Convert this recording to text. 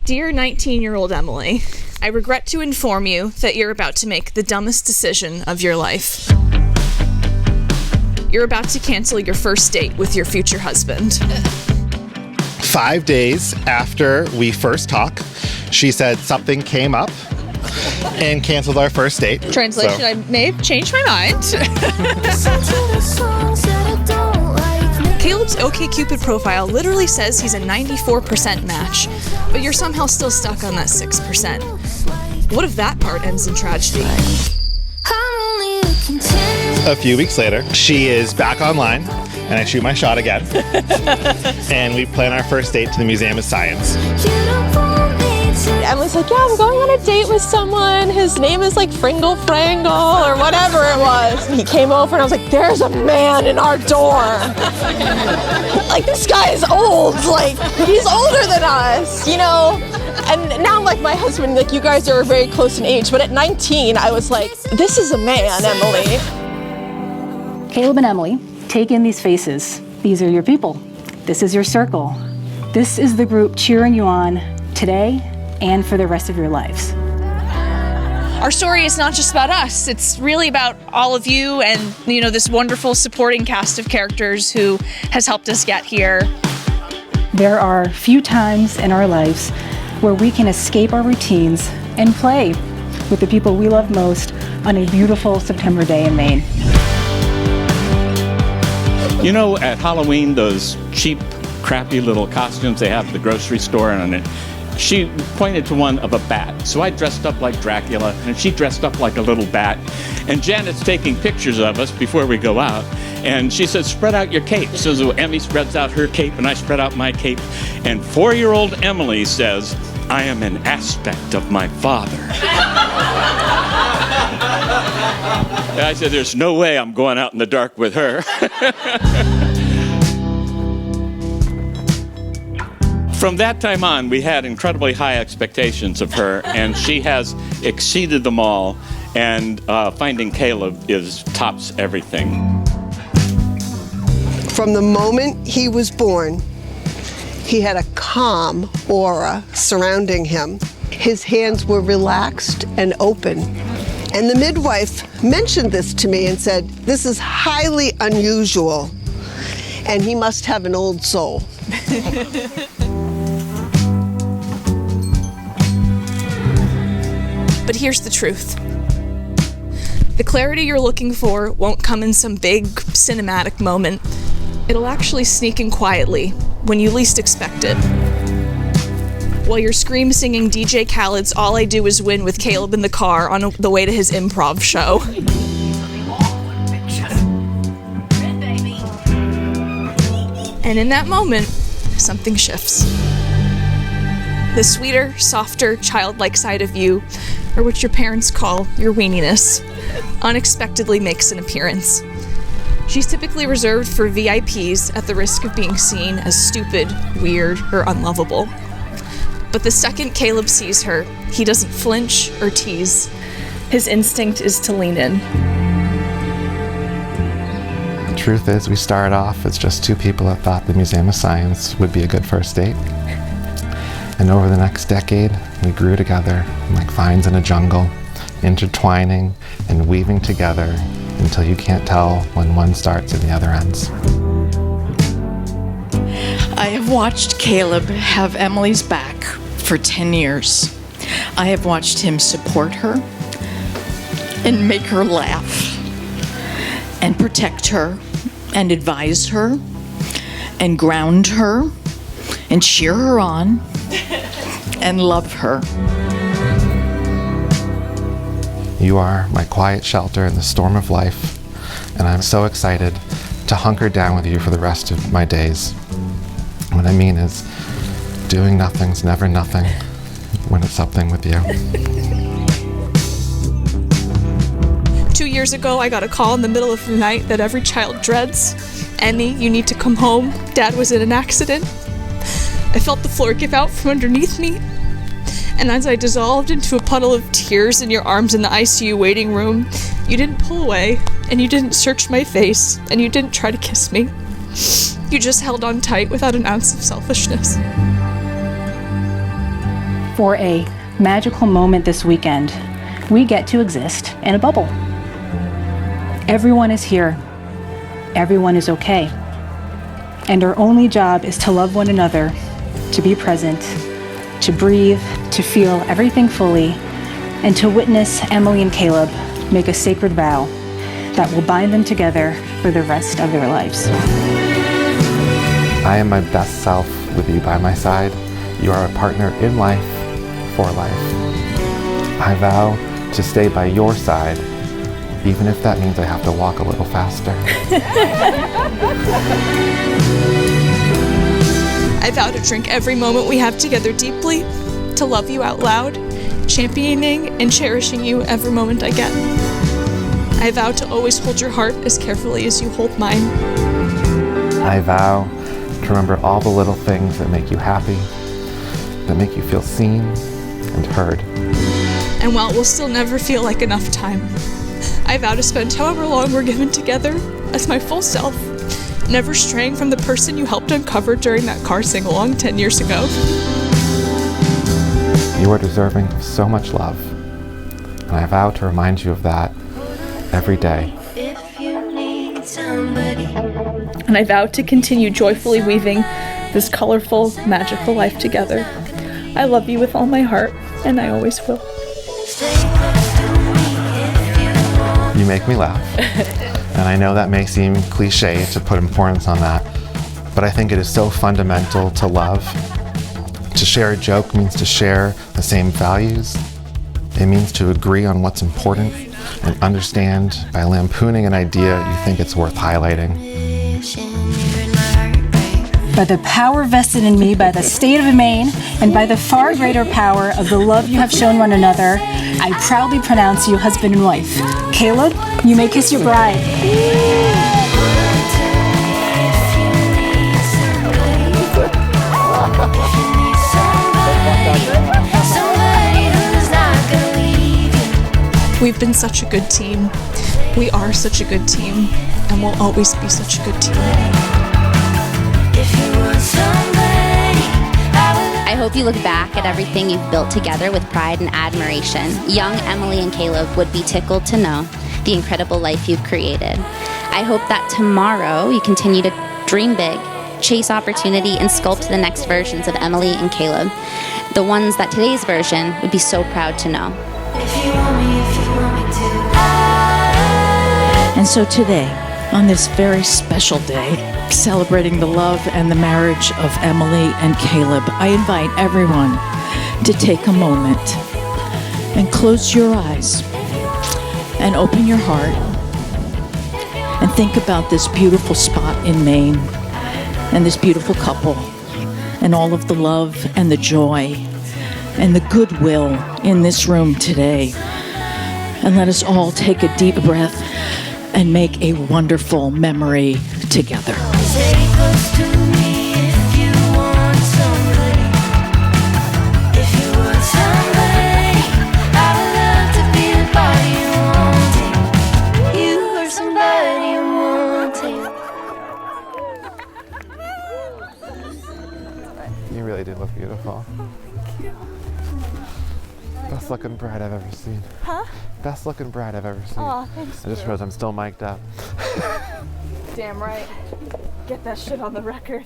Dear 19-year-old Emily, I regret to inform you that you're about to make the dumbest decision of your life. You're about to cancel your first date with your future husband. 5 days after we first talked, she said something came up and canceled our first date. Translation, I may have changed my mind. Caleb's OkCupid profile literally says he's a 94% match, but you're somehow still stuck on that 6%. What if that part ends in tragedy? A few weeks later, she is back online, and I shoot my shot again. And we plan our first date to the Museum of Science. Emily's like, yeah, I'm going on a date with someone. His name is like Fringle Frangle or whatever it was. He came over and I was like, there's a man in our door. Like, this guy is old. Like, he's older than us, you know? And now, like, my husband, like, you guys are very close in age. But at 19, I was like, this is a man, Emily. Caleb and Emily, take in these faces. These are your people. This is your circle. This is the group cheering you on today and for the rest of your lives. Our story is not just about us. It's really about all of you and, you know, this wonderful supporting cast of characters who has helped us get here. There are few times in our lives where we can escape our routines and play with the people we love most on a beautiful September day in Maine. You know, at Halloween, those cheap, crappy little costumes they have at the grocery store, and she pointed to one of a bat. So I dressed up like Dracula, and she dressed up like a little bat. And Janet's taking pictures of us before we go out. And she says, spread out your cape. So Emmy spreads out her cape, and I spread out my cape. And 4-year-old Emily says, I am an aspect of my father. I said, there's no way I'm going out in the dark with her. From that time on, we had incredibly high expectations of her, and she has exceeded them all, and finding Caleb tops everything. From the moment he was born, he had a calm aura surrounding him. His hands were relaxed and open. And the midwife mentioned this to me and said, this is highly unusual, and he must have an old soul. But here's the truth. The clarity you're looking for won't come in some big cinematic moment. It'll actually sneak in quietly when you least expect it. While you're scream-singing DJ Khaled's All I Do Is Win with Caleb in the car on the way to his improv show. And in that moment, something shifts. The sweeter, softer, childlike side of you, or what your parents call your weeniness, unexpectedly makes an appearance. She's typically reserved for VIPs at the risk of being seen as stupid, weird, or unlovable. But the second Caleb sees her, he doesn't flinch or tease. His instinct is to lean in. The truth is, we started off as just two people that thought the Museum of Science would be a good first date. And over the next decade, we grew together like vines in a jungle, intertwining and weaving together until you can't tell when one starts and the other ends. I have watched Caleb have Emily's back for 10 years. I have watched him support her and make her laugh and protect her and advise her and ground her and cheer her on and love her. You are my quiet shelter in the storm of life, and I'm so excited to hunker down with you for the rest of my days. What I mean is, doing nothing's never nothing when it's something with you. 2 years ago, I got a call in the middle of the night that every child dreads. Emmy, you need to come home. Dad was in an accident. I felt the floor give out from underneath me. And as I dissolved into a puddle of tears in your arms in the ICU waiting room, you didn't pull away, and you didn't search my face, and you didn't try to kiss me. You just held on tight without an ounce of selfishness. For a magical moment this weekend, we get to exist in a bubble. Everyone is here. Everyone is okay. And our only job is to love one another, to be present, to breathe, to feel everything fully, and to witness Emily and Caleb make a sacred vow that will bind them together for the rest of their lives. I am my best self with you by my side. You are a partner in life, for life. I vow to stay by your side, even if that means I have to walk a little faster. I vow to drink every moment we have together deeply, to love you out loud, championing and cherishing you every moment I get. I vow to always hold your heart as carefully as you hold mine. I vow to remember all the little things that make you happy, that make you feel seen and heard. And while it will still never feel like enough time, I vow to spend however long we're given together as my full self, never straying from the person you helped uncover during that car sing-along 10 years ago. You are deserving of so much love, and I vow to remind you of that every day. And I vow to continue joyfully weaving this colorful, magical life together. I love you with all my heart, and I always will. You make me laugh, and I know that may seem cliche to put importance on that, but I think it is so fundamental to love. To share a joke means to share the same values. It means to agree on what's important and understand by lampooning an idea you think it's worth highlighting. By the power vested in me by the state of Maine and by the far greater power of the love you have shown one another, I proudly pronounce you husband and wife. Caleb, you may kiss your bride. We've been such a good team. We are such a good team, and we'll always be such a good team. I hope you look back at everything you've built together with pride and admiration. Young Emily and Caleb would be tickled to know the incredible life you've created. I hope that tomorrow you continue to dream big, chase opportunity, and sculpt the next versions of Emily and Caleb, the ones that today's version would be so proud to know. And so today, on this very special day, celebrating the love and the marriage of Emily and Caleb, I invite everyone to take a moment and close your eyes and open your heart and think about this beautiful spot in Maine and this beautiful couple and all of the love and the joy and the goodwill in this room today. And let us all take a deep breath and make a wonderful memory together. Take us to me if you want somebody. If you want somebody, I would love to be the body you wanted. You are somebody you wanted. You really do look beautiful. Best looking bride I've ever seen. Huh? Best looking bride I've ever seen. Aw, thanks. I just realized I'm still mic'd up. Damn right. Get that shit on the record.